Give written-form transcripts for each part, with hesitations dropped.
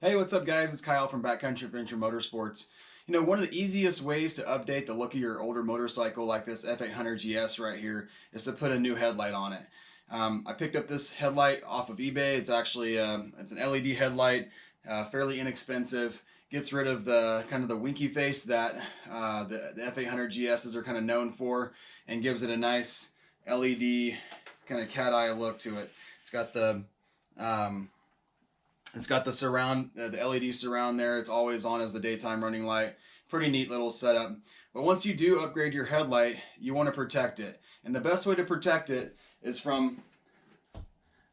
Hey, what's up guys? It's Kyle from Backcountry Adventure Motorsports. You know, one of the easiest ways to update the look of your older motorcycle like this F800GS right here is to put a new headlight on it. I picked up this headlight off of eBay. It's actually it's an LED headlight, fairly inexpensive. Gets rid of the kind of the winky face that the F800GSs are kind of known for, and gives it a nice LED kind of cat eye look to it. It's got the surround, the LED surround there. It's always on as the daytime running light. Pretty neat little setup. But once you do upgrade your headlight, you want to protect it. And the best way to protect it is from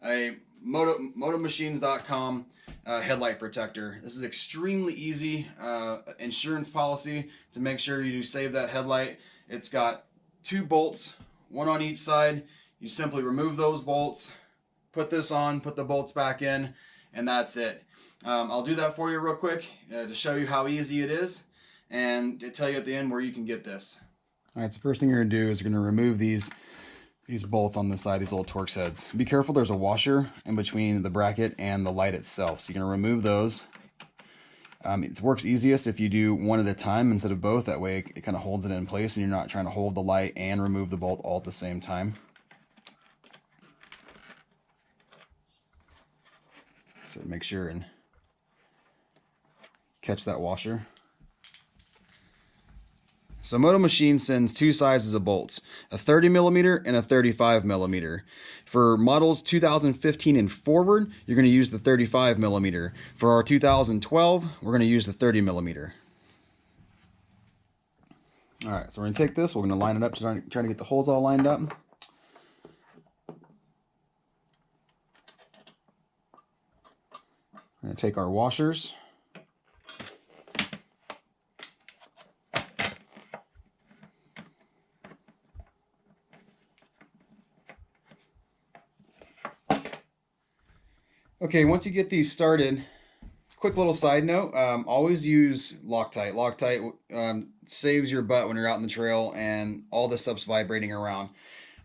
a motomachines.com headlight protector. This is extremely easy insurance policy to make sure you save that headlight. It's got 2 bolts, one on each side. You simply remove those bolts, put this on, put the bolts back in, and that's it. I'll do that for you real quick to show you how easy it is and to tell you at the end where you can get this. Alright, so first thing you're going to do is you're going to remove these bolts on the side, these little Torx heads. Be careful, there's a washer in between the bracket and the light itself. So you're going to remove those. It works easiest if you do one at a time instead of both. That way it kind of holds it in place and you're not trying to hold the light and remove the bolt all at the same time. So make sure and catch that washer. So Moto Machine sends 2 sizes of bolts, a 30mm and a 35mm. For models 2015 and forward, you're going to use the 35mm. For our 2012, we're going to use the 30mm. Alright, so we're going to take this, we're going to line it up, trying to get the holes all lined up. We're going to take our washers. Okay, once you get these started, quick little side note, always use Loctite. Loctite saves your butt when you're out in the trail and all this stuff's vibrating around.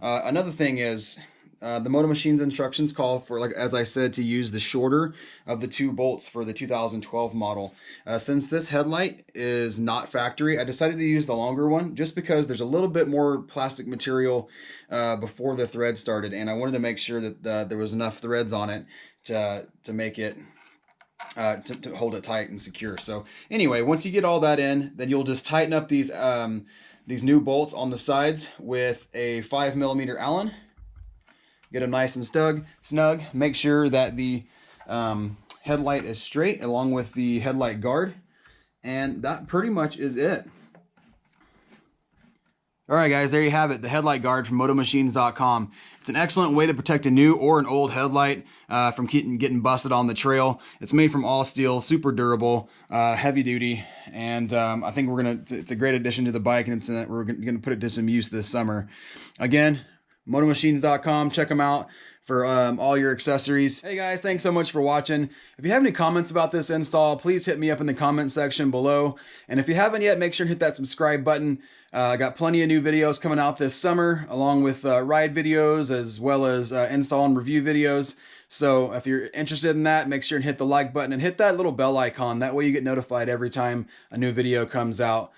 Another thing is, the Moto Machines instructions call for, like as I said, to use the shorter of the 2 bolts for the 2012 model. Since this headlight is not factory, I decided to use the longer one just because there's a little bit more plastic material before the thread started, and I wanted to make sure that there was enough threads on it to make it to hold it tight and secure. So anyway, once you get all that in, then you'll just tighten up these new bolts on the sides with a 5mm Allen. Get them nice and snug. Make sure that the headlight is straight along with the headlight guard. And that pretty much is it. Alright guys, there you have it, the headlight guard from motomachines.com. It's an excellent way to protect a new or an old headlight from getting busted on the trail. It's made from all steel, super durable, heavy duty, and I think it's a great addition to the bike, and we're gonna put it to some use this summer. Again, motomachines.com, check them out for all your accessories. Hey guys, thanks so much for watching. If you have any comments about this install, please hit me up in the comment section below. And if you haven't yet, make sure and hit that subscribe button. I got plenty of new videos coming out this summer, along with ride videos as well as install and review videos. So if you're interested in that, make sure and hit the like button and hit that little bell icon. That way you get notified every time a new video comes out.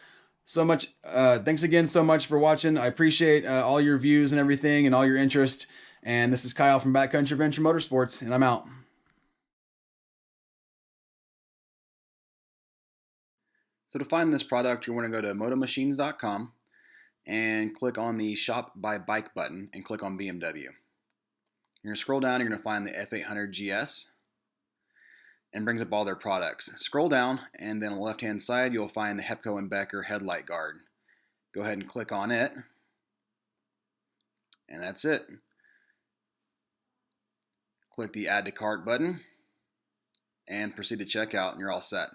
Thanks again so much for watching. I appreciate all your views and everything and all your interest. And this is Kyle from Backcountry Adventure Motorsports, and I'm out. So to find this product, you want to go to motomachines.com and click on the Shop by Bike button and click on BMW. You're going to scroll down, you're going to find the F800GS, and brings up all their products. Scroll down, and then on the left-hand side, you'll find the Hepco and Becker headlight guard. Go ahead and click on it, and that's it. Click the Add to Cart button, and proceed to checkout, and you're all set.